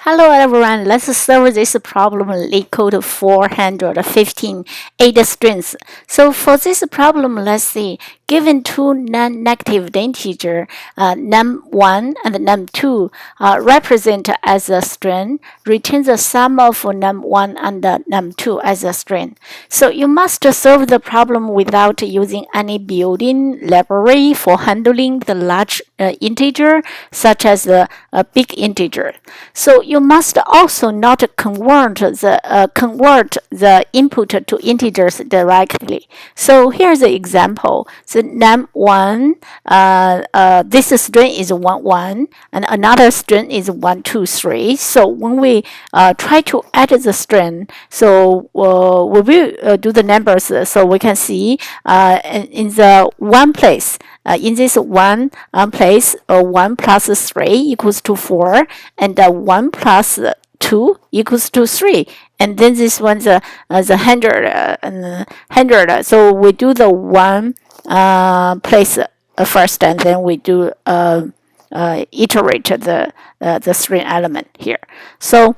Hello everyone, let's solve this problem LeetCode415 8 strings. So for this problem, let's see, given two non-negative integer num1 and num2 represent as a string, return the sum of num1 and num2 as a string. So you must solve the problem without using any built-in library for handling the large integer such as a big integer. So you must also not convert the input to integers directly. So here's the example. So num1, this string is 1, 1, and another string is 1, 2, 3. So when we try to add the string, so we will do the numbers so we can see in the one place. In this one place, 1 plus 3 equals to 4, and 1 plus 2 equals to 3. And then this one's the 100. So we do the one place first, and then we do iterate the string element here. So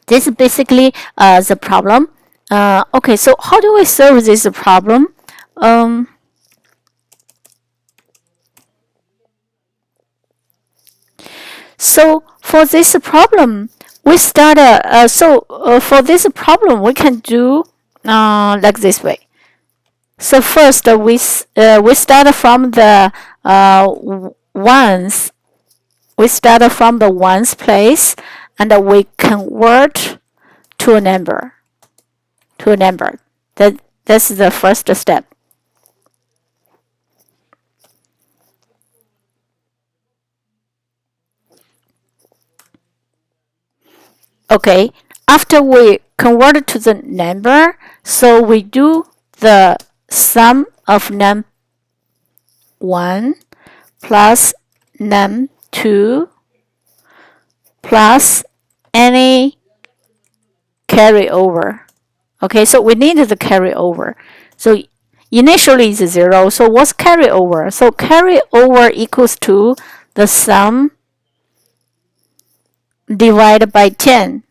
this is basically the problem. Okay, so how do we solve this problem? So for this problem, we start. For this problem, we can do like this way. So first, we start from the ones. We start from the ones place, and we convert to a number. That's the first step. Okay, after we convert to the number, so we do the sum of num1 plus num2 plus any carryover. Okay, so we need the carryover. So initially it's 0. So what's carryover? So carryover equals to the sum divided by 10.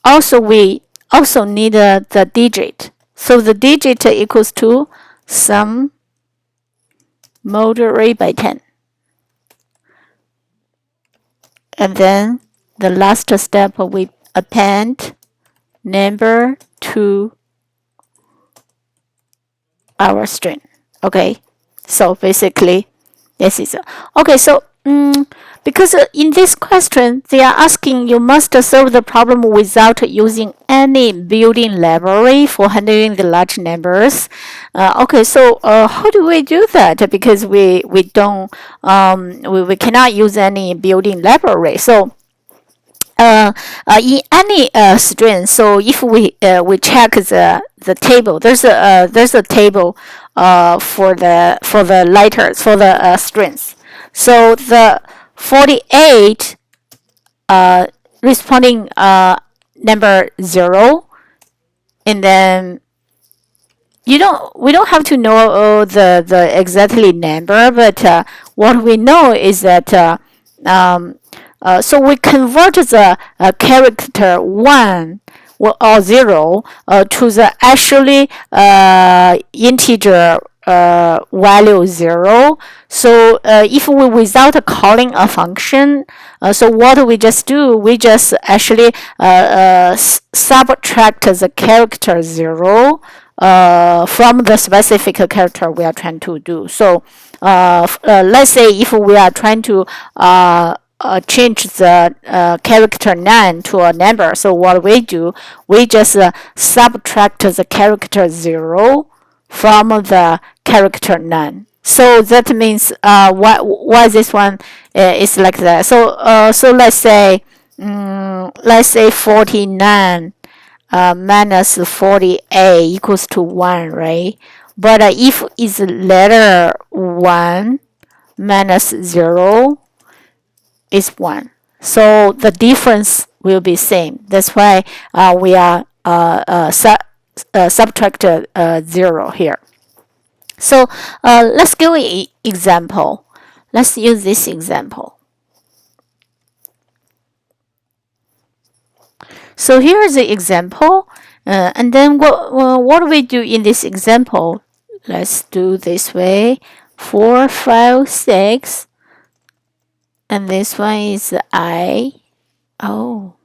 Also, we also need the digit. So the digit equals to sum multiplied by 10. And then the last step, we append number to our string. Okay, so basically this is okay. So because in this question, they are asking you must solve the problem without using any built-in library for handling the large numbers. Okay, so how do we do that? Because we don't we cannot use any built-in library. So in any string, so if we check the table, there's a table for the letters for the strings. So the 48 responding number 0, and then we don't have to know the exactly number, but what we know is that so we convert the character 1 or 0 to the actually integer value 0. So if we without calling a function, so what we just do, we just actually subtract the character 0 from the specific character we are trying to do. So let's say if we are trying to change the character 9 to a number, so what we do, we just subtract the character 0 from the character 9. So that means why this one is like that. So let's say 49 minus 48 equals to 1, right? But if it's letter 1 minus 0 is 1, so the difference will be same. That's why we are subtract 0 here. So let's give an example. Let's use this example. So here is the example. And then what do we do in this example? Let's do this way. 4, 5, 6. And this one is I. Oh.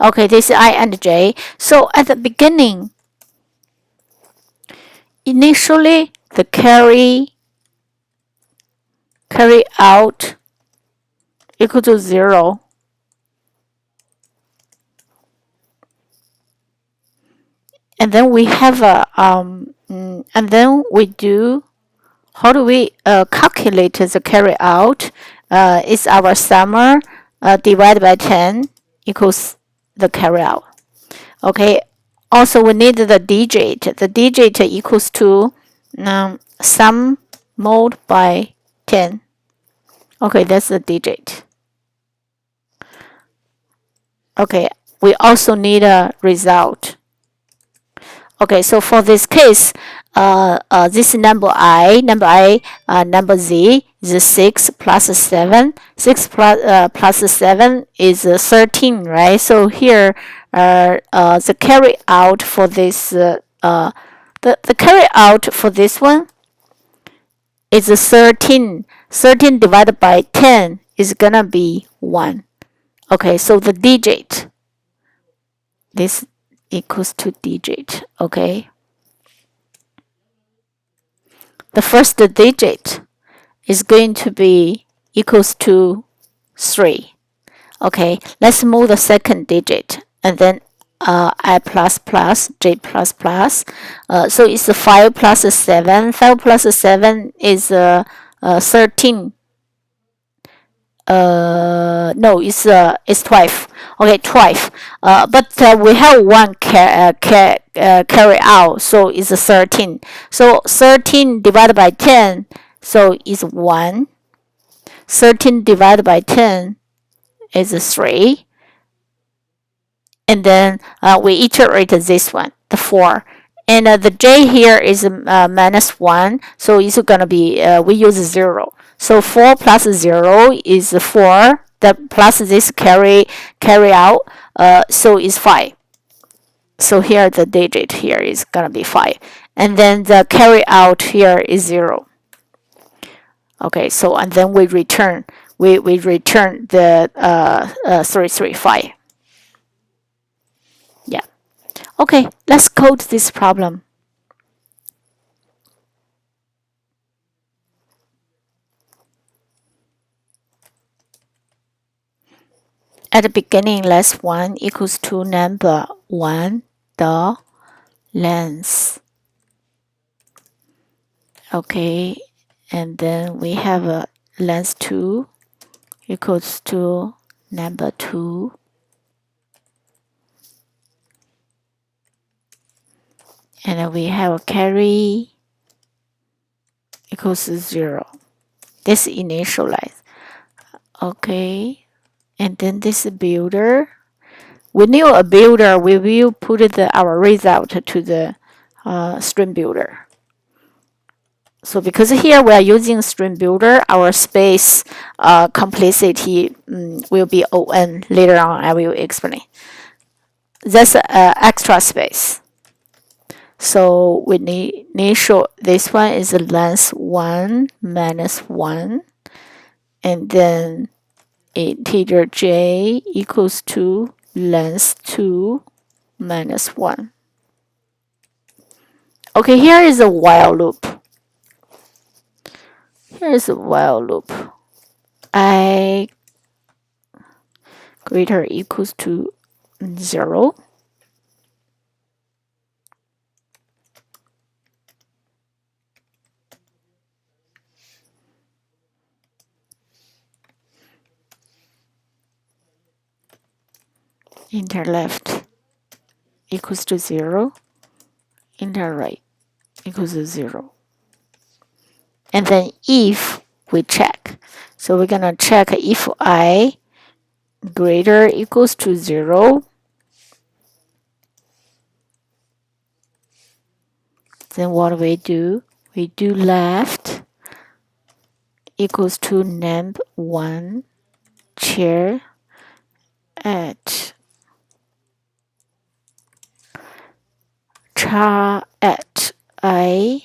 Okay, this is I and J. So at the beginning, initially the carry out equal to 0. And then we have a and then we do, how do we calculate the carry out? It's our summer divided by 10 equals the carry out. Okay. Also, we need the digit. The digit equals to sum mod by 10. Okay, that's the digit. Okay, we also need a result. Okay, so for this case, this number number z is 6 plus 7. 6 plus 7 is 13, right? So here, the carry out for this, the carry out for this one is 13. 13 divided by 10 is gonna be 1. Okay, so the digit, this equals to digit, okay? The first digit is going to be equals to 3. Okay, let's move the second digit and then I plus plus, J plus plus. So it's 5 plus 7. 5 plus 7 is 13. No, it's 12. Okay, 12. But we have one carry out, so it's 13. So 13 divided by 10, so it's 1. 13 divided by 10 is 3. And then we iterate this one, the 4. And the J here is minus 1, so it's gonna be we use 0. So 4 plus 0 is 4. The plus this carry out, so is 5. So here the digit here is gonna be 5, and then the carry out here is 0. Okay, so and then we return the 335. Yeah. Okay, let's code this problem. At the beginning, less 1 equals to number 1, the length. Okay, and then we have a length 2 equals to number 2. And then we have a carry equals to 0. This initialize. Okay, and then this builder. We knew a builder, we will put our result to the string builder. So because here we are using string builder, our space complexity will be on. Later on, I will explain. That's extra space. So we need initial. This one is length 1 minus 1, and then integer j equals to length 2 minus 1. Okay, here is a while loop. Here is a while loop. I greater equals to 0. Enter left equals to 0. Enter right equals to 0. And then if we check, so we're gonna check if I greater equals to 0, Then what do? We do left equals to num1 chair at char at I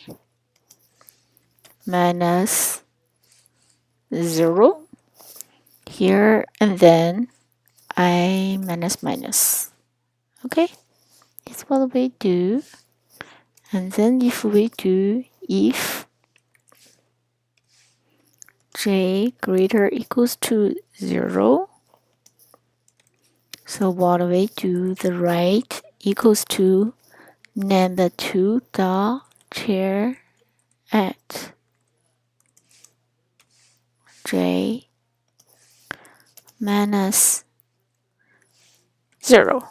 minus 0 here, and then I minus minus. Okay, that's what we do. And then if we do if j greater equals to 0, so what we do, the right equals to number 2 dot chair at j minus 0.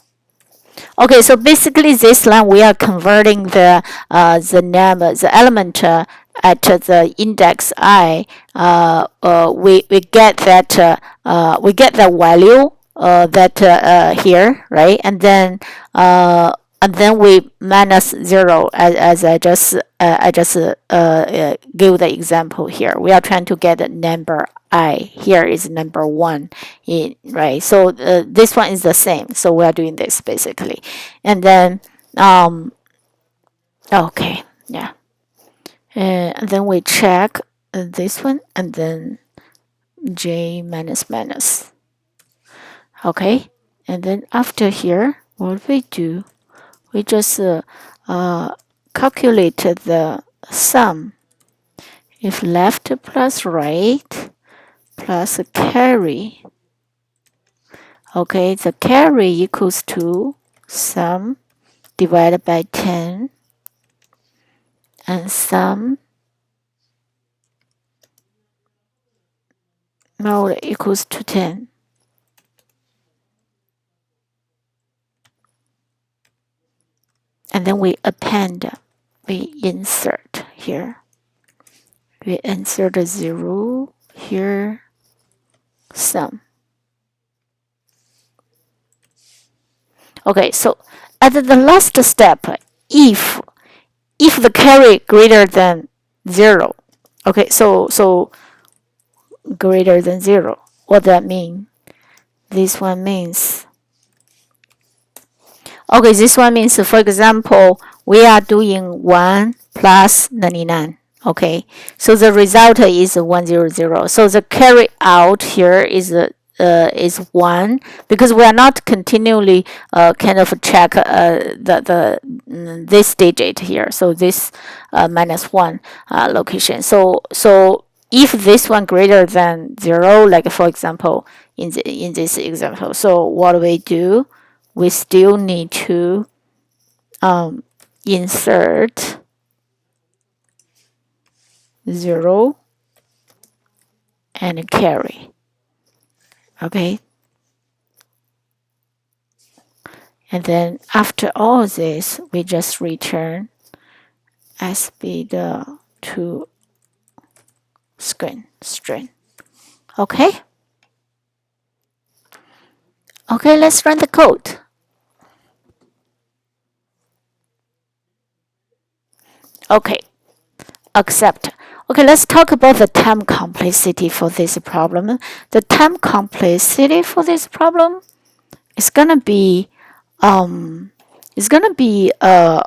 Okay, so basically this line we are converting the element at the index I. We get that value that here, right? And then we minus 0 as I just gave the example here. We are trying to get a number I. Here is number 1, right? So this one is the same. So we are doing this basically, and then okay, yeah, and then we check this one, and then j minus minus. Okay, and then after here, what we do? We just calculate the sum. If left plus right plus carry. Okay, the carry equals to sum divided by 10 and sum mode equals to 10. And then we append, we insert here. We insert a 0 here, sum. Okay, so at the last step, if the carry greater than 0, okay, so greater than 0, what that mean? This one means, okay, this one means, for example, we are doing 1 plus 99. Okay, so the result is 100. So the carry out here is 1, because we are not continually kind of check this digit here. So this minus 1 location. So if this one greater than 0, like for example in this example, so what we do? We still need to insert 0 and carry. Okay, and then after all this, we just return SB to string. Okay. Okay, let's run the code. Okay, accept. Okay, let's talk about the time complexity for this problem. The time complexity for this problem is gonna be ON. The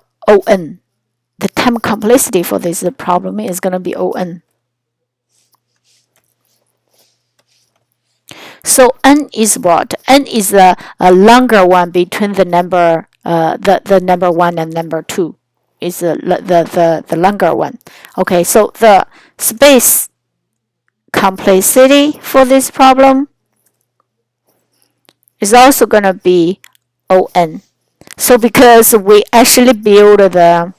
time complexity for this problem is gonna be ON. So n is what? N is a longer one between the number the number 1 and number 2. Is the longer one. Okay, so the space complexity for this problem is also gonna be ON. So because we actually build the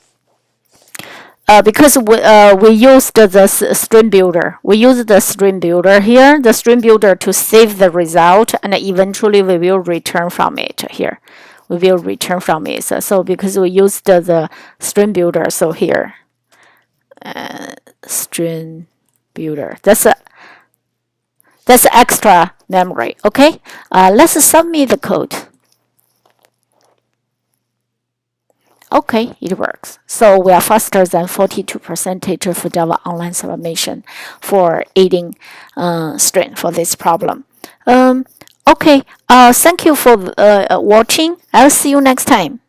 because we used the string builder. We use the string builder here, the string builder to save the result, and eventually we will return from it here. We will return from it. So because we used the string builder, so here, string builder. That's extra memory. Okay, let's submit the code. Okay, it works. So we are faster than 42% of Java online submission for adding string for this problem. Okay, thank you for watching. I'll see you next time.